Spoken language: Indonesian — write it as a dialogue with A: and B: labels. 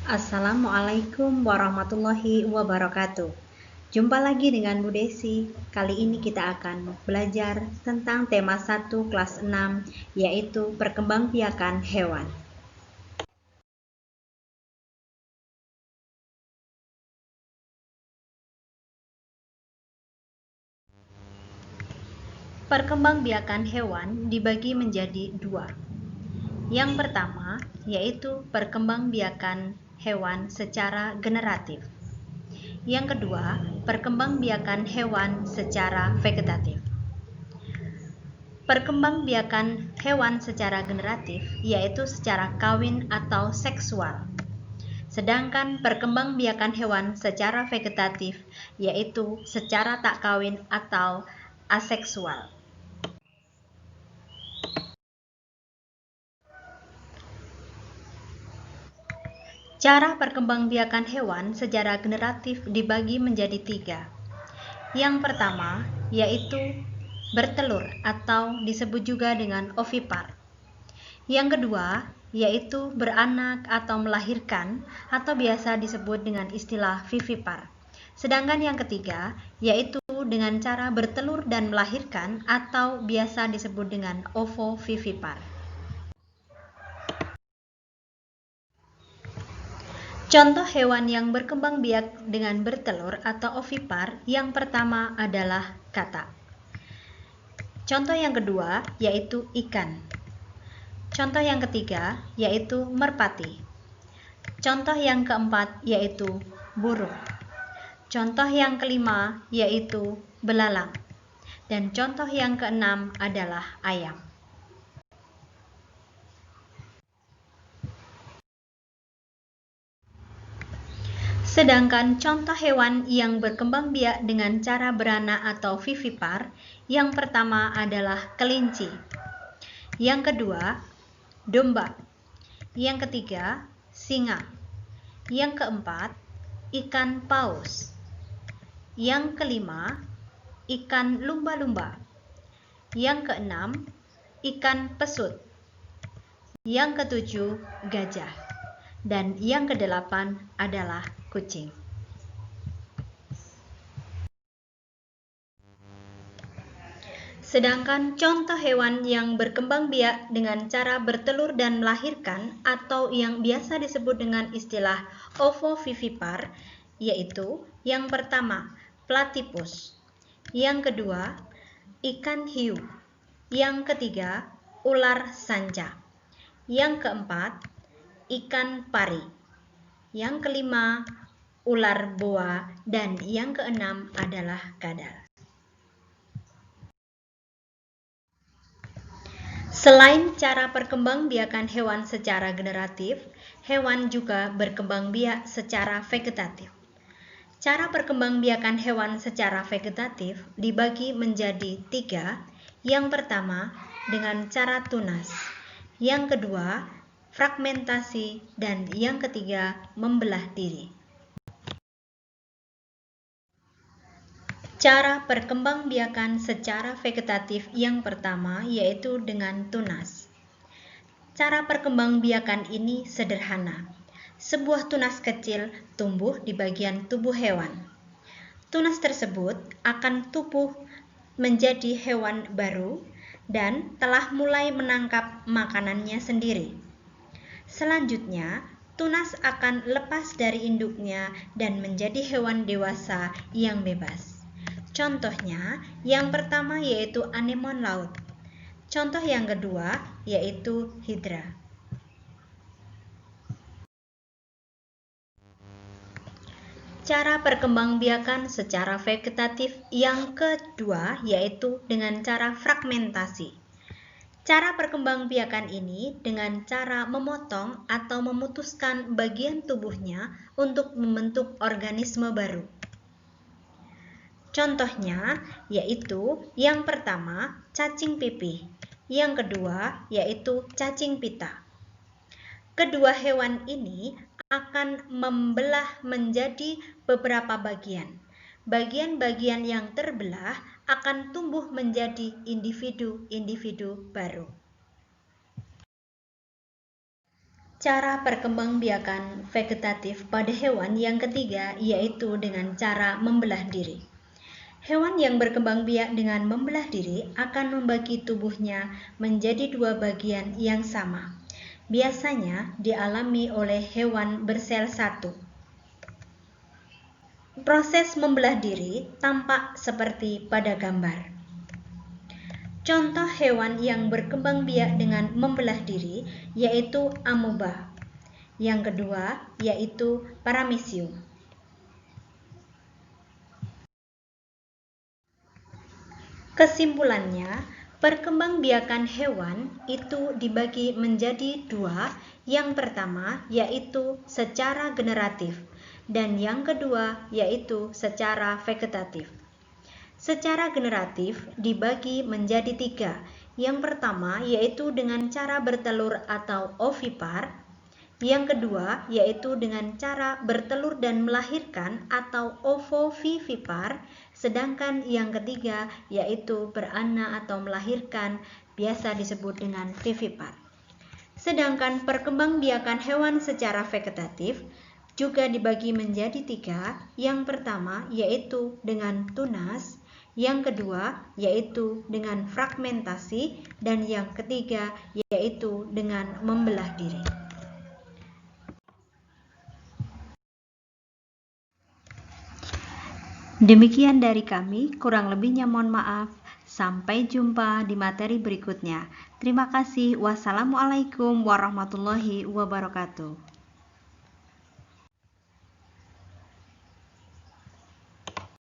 A: Assalamualaikum warahmatullahi wabarakatuh. Jumpa lagi dengan Bu Desi. Kali ini kita akan belajar tentang tema 1 kelas 6, yaitu perkembangbiakan hewan. Perkembangbiakan hewan dibagi menjadi dua. Yang pertama, yaitu perkembangbiakan hewan secara generatif. Yang kedua, perkembangbiakan hewan secara vegetatif. Perkembangbiakan hewan secara generatif yaitu secara kawin atau seksual. Sedangkan perkembangbiakan hewan secara vegetatif yaitu secara tak kawin atau aseksual. Cara perkembangbiakan hewan secara generatif dibagi menjadi tiga. Yang pertama yaitu bertelur atau disebut juga dengan ovipar. Yang kedua yaitu beranak atau melahirkan atau biasa disebut dengan istilah vivipar. Sedangkan yang ketiga yaitu dengan cara bertelur dan melahirkan atau biasa disebut dengan ovovivipar. Contoh hewan yang berkembang biak dengan bertelur atau ovipar yang pertama adalah katak. Contoh yang kedua yaitu ikan. Contoh yang ketiga yaitu merpati. Contoh yang keempat yaitu burung. Contoh yang kelima yaitu belalang. Dan contoh yang keenam adalah ayam. Sedangkan contoh hewan yang berkembang biak dengan cara beranak atau vivipar, yang pertama adalah kelinci. Yang kedua, domba. Yang ketiga, singa. Yang keempat, ikan paus. Yang kelima, ikan lumba-lumba. Yang keenam, ikan pesut. Yang ketujuh, gajah. Dan yang kedelapan adalah kucing. Sedangkan contoh hewan yang berkembang biak dengan cara bertelur dan melahirkan atau yang biasa disebut dengan istilah ovovivipar yaitu yang pertama, platypus. Yang kedua, ikan hiu. Yang ketiga, ular sanca. Yang keempat, ikan pari. Yang kelima, ular boa. Dan yang keenam adalah kadal. Selain cara perkembangbiakan hewan secara generatif, hewan juga berkembang biak secara vegetatif. Cara perkembangbiakan hewan secara vegetatif dibagi menjadi tiga. Yang pertama, dengan cara tunas. Yang kedua, fragmentasi. Dan yang ketiga, membelah diri. Cara perkembangbiakan secara vegetatif yang pertama yaitu dengan tunas. Cara perkembangbiakan ini sederhana. Sebuah tunas kecil tumbuh di bagian tubuh hewan. Tunas tersebut akan tumbuh menjadi hewan baru dan telah mulai menangkap makanannya sendiri. Selanjutnya, tunas akan lepas dari induknya dan menjadi hewan dewasa yang bebas. Contohnya, yang pertama yaitu anemon laut. Contoh yang kedua yaitu hidra. Cara perkembangbiakan secara vegetatif yang kedua yaitu dengan cara fragmentasi. Cara perkembangbiakan ini dengan cara memotong atau memutuskan bagian tubuhnya untuk membentuk organisme baru. Contohnya yaitu yang pertama cacing pipih, yang kedua yaitu cacing pita. Kedua hewan ini akan membelah menjadi beberapa bagian. Bagian-bagian yang terbelah akan tumbuh menjadi individu-individu baru. Cara perkembangbiakan vegetatif pada hewan yang ketiga yaitu dengan cara membelah diri. Hewan yang berkembang biak dengan membelah diri akan membagi tubuhnya menjadi dua bagian yang sama. Biasanya dialami oleh hewan bersel satu. Proses membelah diri tampak seperti pada gambar. Contoh hewan yang berkembang biak dengan membelah diri yaitu amoeba. Yang kedua yaitu paramecium. Kesimpulannya, perkembangbiakan hewan itu dibagi menjadi dua. Yang pertama yaitu secara generatif dan yang kedua yaitu secara vegetatif. Secara generatif dibagi menjadi tiga. Yang pertama yaitu dengan cara bertelur atau ovipar. Yang kedua yaitu dengan cara bertelur dan melahirkan atau ovovivipar. Sedangkan yang ketiga yaitu beranak atau melahirkan, biasa disebut dengan vivipar. Sedangkan perkembangbiakan hewan secara vegetatif juga dibagi menjadi tiga. Yang pertama yaitu dengan tunas, yang kedua yaitu dengan fragmentasi, dan yang ketiga yaitu dengan membelah diri. Demikian dari kami, kurang lebihnya mohon maaf. Sampai jumpa di materi berikutnya. Terima kasih. Wassalamualaikum warahmatullahi wabarakatuh.